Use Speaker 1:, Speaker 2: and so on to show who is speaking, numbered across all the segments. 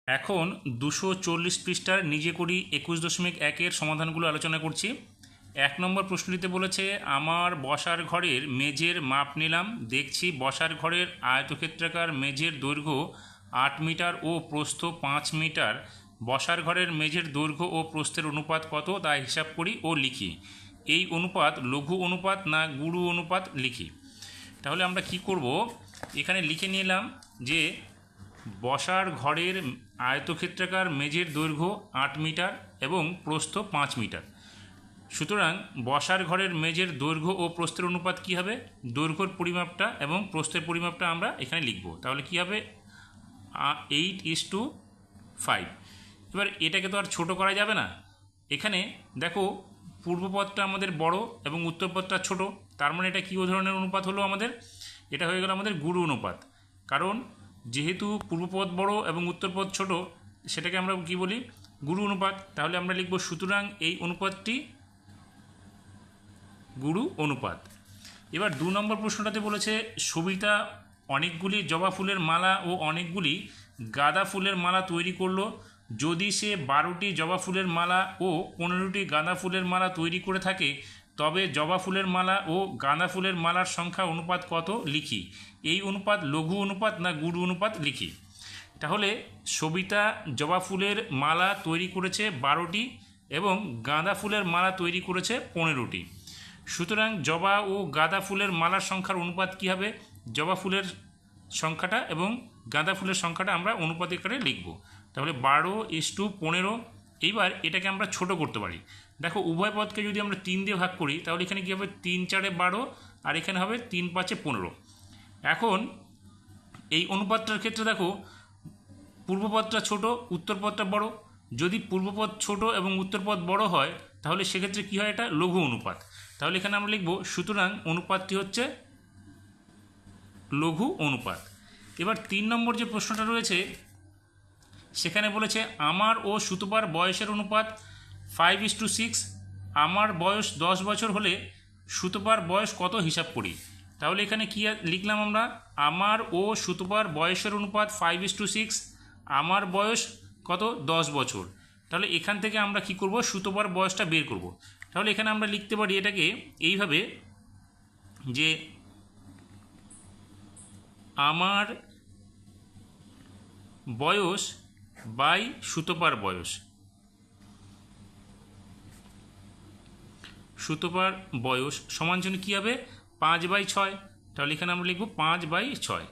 Speaker 1: এখন 240 পৃষ্ঠার নিজে করি 21.1-এর সমাধানগুলো আলোচনা করছি। 1 নম্বর প্রশ্নটিতে বলেছে, আমার বসার ঘরের মেঝের মাপ নিলাম, দেখছি বসার ঘরের আয়তক্ষেত্রাকার মেঝের দৈর্ঘ্য 8 মিটার ও প্রস্থ 5 মিটার। বসার ঘরের মেঝের দৈর্ঘ্য ও প্রস্থের অনুপাত কত তা হিসাব করি ও লিখি। এই অনুপাত লঘু অনুপাত না গুরু অনুপাত লিখি। তাহলে আমরা কি করব, এখানে লিখে নিলাম যে বসার ঘরের আয়তক্ষেত্রাকার মেঝের দৈর্ঘ্য 8 মিটার এবং প্রস্থ 5 মিটার। সুতরাং বসার ঘরের মেঝের দৈর্ঘ্য ও প্রস্থের অনুপাত কী হবে, দৈর্ঘ্যর পরিমাপটা এবং প্রস্থের পরিমাপটা আমরা এখানে লিখব। তাহলে কী হবে, 8:5। এবার এটাকে তো আর ছোটো করা যাবে না। এখানে দেখো পূর্বপদটা আমাদের বড় এবং উত্তরপদটা ছোট, তার মানে এটা কী ধরনের অনুপাত হলো আমাদের, এটা হয়ে গেল আমাদের গুরু অনুপাত। কারণ যেহেতু পূর্বপদ বড় এবং উত্তরপদ ছোট, সেটাকে আমরা কি বলি, গুরু অনুপাত। তাহলে আমরা লিখব সুতরাং এই অনুপাতটি গুরু অনুপাত। এবার 2 নম্বর প্রশ্নটাতে বলেছে, সবিতা অনেকগুলি জবা ফুলের মালা ও অনেকগুলি গাঁদা ফুলের মালা তৈরি করলো। যদি সে 12টি জবা ফুলের মালা ও 15টি গাঁদা ফুলের মালা তৈরি করে থাকে, তবে জবা ফুলের মালা ও গাঁদা ফুলের মালার সংখ্যা অনুপাত কত লিখি। এই অনুপাত লঘু অনুপাত না গুরু অনুপাত লিখি। তাহলে সবিতা জবা ফুলের মালা তৈরি করেছে 12টি এবং গাঁদা ফুলের মালা তৈরি করেছে 15টি। সুতরাং জবা ও গাঁদা ফুলের মালার সংখ্যার অনুপাত কী হবে, জবা ফুলের সংখ্যাটা এবং গাঁদা ফুলের সংখ্যাটা আমরা অনুপাত আকারে লিখব। তাহলে 12:15। এইবার এটাকে আমরা ছোট করতে পারি। দেখো উভয় পদকে যদি আমরা 3 দিয়ে ভাগ করি, তাহলে এখানে কী হবে, 3×4=12 আর এখানে হবে 3×5=15। এখন এই অনুপাতটার ক্ষেত্রে দেখো পূর্বপদটা ছোট, উত্তরপদটা বড়। যদি পূর্বপদ ছোট এবং উত্তরপদ বড় হয়, তাহলে সেক্ষেত্রে কী হয়, এটা লঘু অনুপাত। তাহলে এখানে আমরা লিখব সুতরাং অনুপাতটি হচ্ছে লঘু অনুপাত। এবার 3 নম্বর যে প্রশ্নটা রয়েছে, সেখানে বলেছে আমার ও সুতপার বয়সের অনুপাত 5:6। আমার বয়স 10 বছর হলে সুতপার বয়স কত হিসাব করি। তাহলে এখানে কী লিখলাম আমরা, আমার ও সুতপার বয়সের অনুপাত 5:6। আমার বয়স কত, 10 বছর। তাহলে এখান থেকে আমরা কি করব, সুতপার বয়সটা বের করব। তাহলে এখানে আমরা লিখতে পারি এটাকে এইভাবে যে আমার বয়স বাই সুতপার বয়স। সুতপার বয়স সমান জন্য কী হবে, 5/6। তাহলে এখানে আমরা লিখব 5/6।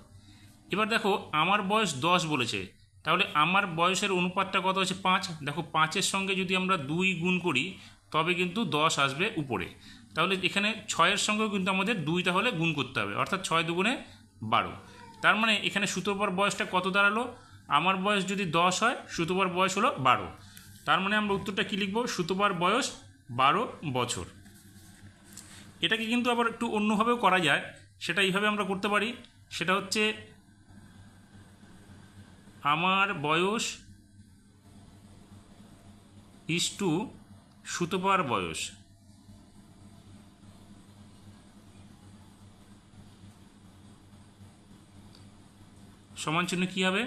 Speaker 1: এবার দেখো আমার বয়স 10 বলেছে, তাহলে আমার বয়সের অনুপাতটা কত আছে, 5। দেখো 5-এর সঙ্গে যদি আমরা 2 গুণ করি, তবে কিন্তু 10 আসবে উপরে। তাহলে এখানে 6-এর সঙ্গেও কিন্তু আমাদের 2 তাহলে গুণ করতে হবে, অর্থাৎ 6×2 = 12। তার মানে এখানে সুতপার বয়সটা কত দাঁড়ালো, আমার বয়স যদি 10 হয়, সুতপার বয়স হলো 12। তার মানে আমরা উত্তরটা কী লিখব, সুতপার বয়স 12 বছর। এটাকে কিন্তু আবার একটু অন্যভাবেও করা যায়, সেটা এইভাবে আমরা করতে পারি। সেটা হচ্ছে আমার বয়স ইস্টু সুতপার বয়স। সমান চিহ্ন কী হবে,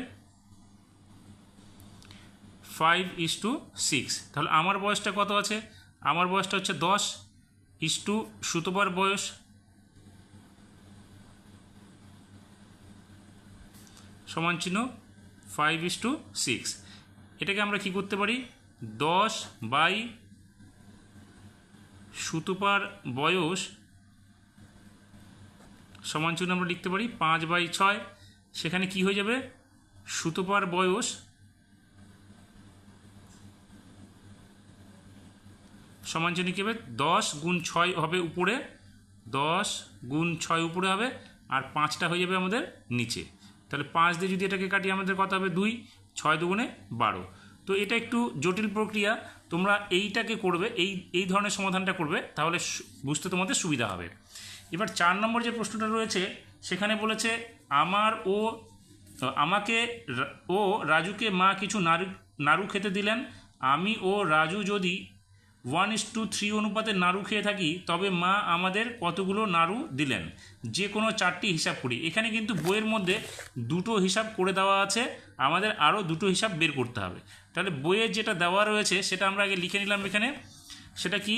Speaker 1: 5:6। তাহলে আমার বয়সটা কত আছে, আমার বয়সটা হচ্ছে 10 ইস্টু সুতপার বয়স সমান চিহ্ন 5:6। এটাকে আমরা কি করতে পারি, 10 বাই সুতপার বয়স সমান চিহ্ন আমরা লিখতে পারি 5/6। সেখানে কি হয়ে যাবে, সুতপার বয়স সমান চিহ্ন কী হবে, 10×6 হবে উপরে, 10×6 উপরে হবে, আর 5টা হয়ে যাবে আমাদের নিচে। তাহলে 5 দিয়ে যদি এটাকে কাটি, আমাদের কত হবে, 2। 6×2 = 12। তো এটা একটু জটিল প্রক্রিয়া, তোমরা এইটাকে করবে, এই ধরনের সমাধানটা করবে, তাহলে বুঝতে তোমাদের সুবিধা হবে। এবার 4 নম্বর যে প্রশ্নটা রয়েছে, সেখানে বলেছে আমাকে ও রাজুকে মা কিছু নাড়ু খেতে দিলেন। আমি ও রাজু যদি 1:3 অনুপাতে নাড়ু খেয়ে থাকি, তবে মা আমাদের কতগুলো নাড়ু দিলেন? যে কোনো 4টি হিসাব করি। এখানে কিন্তু বইয়ের মধ্যে দুটো হিসাব করে দেওয়া আছে, আমাদের আরও দুটো হিসাব বের করতে হবে। তাহলে বইয়ে যেটা দেওয়া রয়েছে সেটা আমরা আগে লিখে নিলাম এখানে। সেটা কি?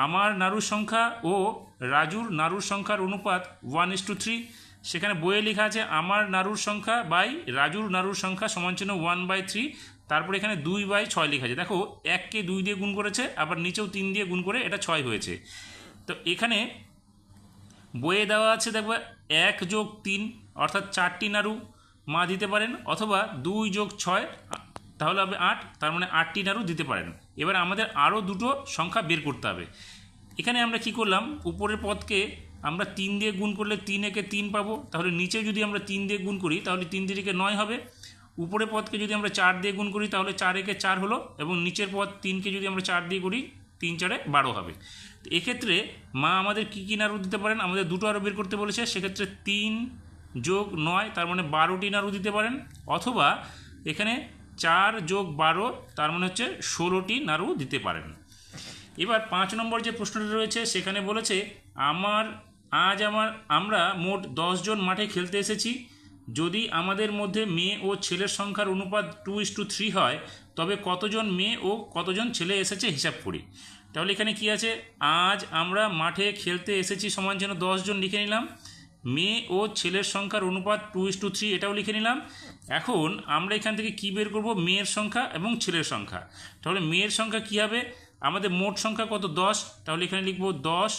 Speaker 1: আমার নাড়ুর সংখ্যা ও রাজুর নাড়ুর সংখ্যার অনুপাত 1:3। সেখানে বইয়ে লেখা আছে আমার নাড়ুর সংখ্যা বাই রাজুর নাড়ুর সংখ্যা সমান চিহ্ন 1/3। তারপরে এখানে 2/6 লেখা আছে। দেখো 1কে 2 দিয়ে গুণ করেছে, আবার নিচেও 3 দিয়ে গুণ করে এটা 6 হয়েছে। তো এখানে বইয়ে দেওয়া আছে দেখবে 1 + 3 অর্থাৎ 4টি নাড়ু মা দিতে পারেন, অথবা 2 + 6 তাহলে হবে 8, তার মানে 8টি নাড়ু দিতে পারেন। এবার আমাদের আরও দুটো সংখ্যা বের করতে হবে। এখানে আমরা কি করলাম, উপরের পদকে আমরা 3 দিয়ে গুণ করলে 3 একে 3 পাবো, তাহলে নিচেও যদি আমরা 3 দিয়ে গুণ করি তাহলে 3 3 9 হবে। উপরের পদকে যদি আমরা 4 দিয়ে গুণ করি তাহলে 4 একে 4 হলো, এবং নিচের পদ 3কে যদি আমরা 4 দিয়ে করি 3 4 12 হবে। তো এক্ষেত্রে মা আমাদের কী কী নাড়ু দিতে পারেন, আমাদের দুটো আরও বের করতে বলেছে। সেক্ষেত্রে 3 + 9 তার মানে 12টি নাড়ু দিতে পারেন, অথবা এখানে 4 + 12 তার মানে হচ্ছে 16টি নাড়ু দিতে পারেন। এবার 5 নম্বর যে প্রশ্নটা রয়েছে সেখানে বলেছে আমরা মোট 10 জন মাঠে খেলতে এসেছি। যদি আমাদের মধ্যে মেয়ে ও ছেলের সংখ্যার অনুপাত 2:3 হয়, তবে কতজন মেয়ে ও কতজন ছেলে এসেছে হিসাব করি। তাহলে এখানে কি আছে, আজ আমরা মাঠে খেলতে এসেছি সমান যেন 10 জন লিখে নিলাম। মেয়ে ও ছেলের সংখ্যার অনুপাত 2:3 এটাও লিখে নিলাম। এখন আমরা এখান থেকে কি বের করব, মেয়ের সংখ্যা এবং ছেলের সংখ্যা। তাহলে মেয়ের সংখ্যা কী হবে, আমাদের মোট সংখ্যা কত 10, তাহলে এখানে লিখব 10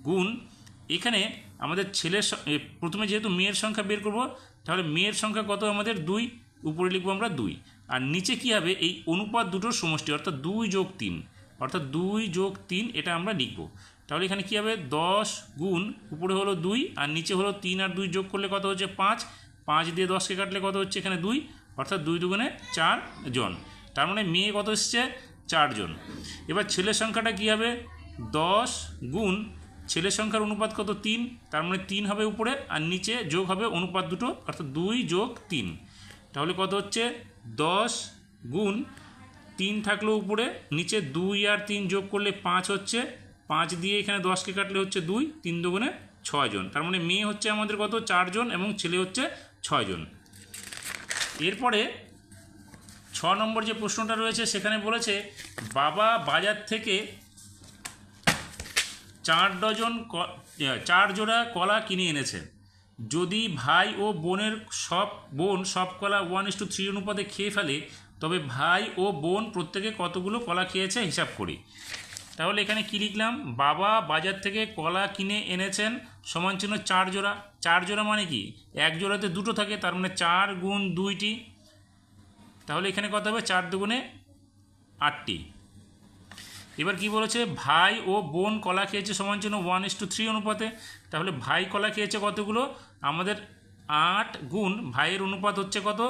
Speaker 1: গুণ এখানে আমাদের প্রথমে যেহেতু মেয়ের সংখ্যা বের করব, তাহলে মেয়ের সংখ্যা কত আমাদের 2, উপরে লিখব আমরা 2, আর নিচে কি হবে এই অনুপাত দুটোর সমষ্টি অর্থাৎ 2 + 3, অর্থাৎ 2 + 3 এটা আমরা লিখব। তাহলে এখানে কি হবে 10 গুণ উপরে হলো 2 আর নিচে হলো 3 আর 2 যোগ করলে কত হচ্ছে 5, 5 দিয়ে 10কে কাটলে কত হচ্ছে এখানে 2, অর্থাৎ 2 দুগুণে 4 জন। তার মানে মেয়ে কত এসছে 4 জন। এবার ছেলের সংখ্যাটা কী হবে, 10 গুণ ছেলের সংখ্যার অনুপাত কত 3, তার মানে 3 হবে উপরে আর নিচে যোগ হবে অনুপাত দুটো অর্থাৎ 2 + 3। তাহলে কত হচ্ছে 10 গুণ 3 থাকলো উপরে, নিচে 2 আর 3 যোগ করলে 5 হচ্ছে, 5 দিয়ে এখানে 10কে কাটলে হচ্ছে 2, 3 দুগুণে 6 জন। তার মানে মেয়ে হচ্ছে আমাদের কত 4 জন এবং ছেলে হচ্ছে 6 জন। এরপরে 6 নম্বর যে প্রশ্নটা রয়েছে সেখানে বলেছে বাবা বাজার থেকে 4 জোড়া কলা কিনে এনেছে। যদি ভাই ও বোন সব কলা 1:3 অনুপাতে খেয়ে ফেলে, তবে ভাই ও বোন প্রত্যেকে কতগুলো কলা খেয়েছে হিসাব করি। তাহলে এখানে কি লিখলাম, বাবা বাজার থেকে কলা কিনে এনেছেন সমান চিহ্ন 4 জোড়া। 4 জোড়া মানে কি, এক জোড়াতে দুটো থাকে, তার মানে 4 গুণ 2টি। তাহলে এখানে কত হবে 4 দুগুণে 8টি। এবার কি বলেছে, ভাই ও বোন কলা খেয়েছে সমান চিহ্ন 1:3 অনুপাতে। তাহলে ভাই কলা খেয়েছে কতগুলো, আমাদের 8 গুণ ভাইয়ের অনুপাত হচ্ছে কত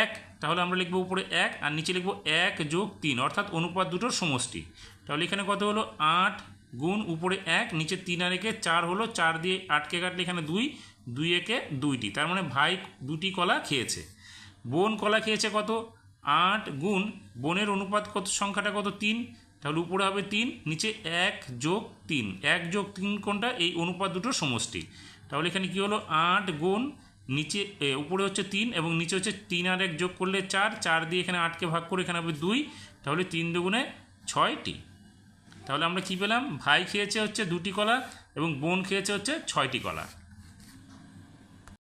Speaker 1: 1, তাহলে আমরা লিখবো উপরে 1 আর নিচে লিখবো 1 + 3 অর্থাৎ অনুপাত দুটোর সমষ্টি। তাহলে এখানে কত হলো 8 গুণ উপরে 1 নিচে 3 আর 1 4 হলো, 4 দিয়ে 8কে কাটলে এখানে 2, 2 একে 2টি, তার মানে ভাই 2টি কলা খেয়েছে। বোন কলা খেয়েছে কত 8 গুণ বোনের অনুপাত কত সংখ্যাটা কত 3, তাহলে উপরে হবে 3 নিচে 1 + 3, 1 + 3 কোনটা এই অনুপাত দুটোর সমষ্টি। তাহলে এখানে কি হলো 8 গুণ নিচে উপরে হচ্ছে 3 এবং নিচে হচ্ছে 3 আর 1 যোগ করলে 4, 4 দিয়ে এখানে 8কে ভাগ করে এখানে হবে 2, তাহলে 3 দুগুণে 6টি। তাহলে আমরা কি পেলাম, ভাই খেয়েছে হচ্ছে 2টি কলা এবং বোন খেয়েছে হচ্ছে 6টি কলা।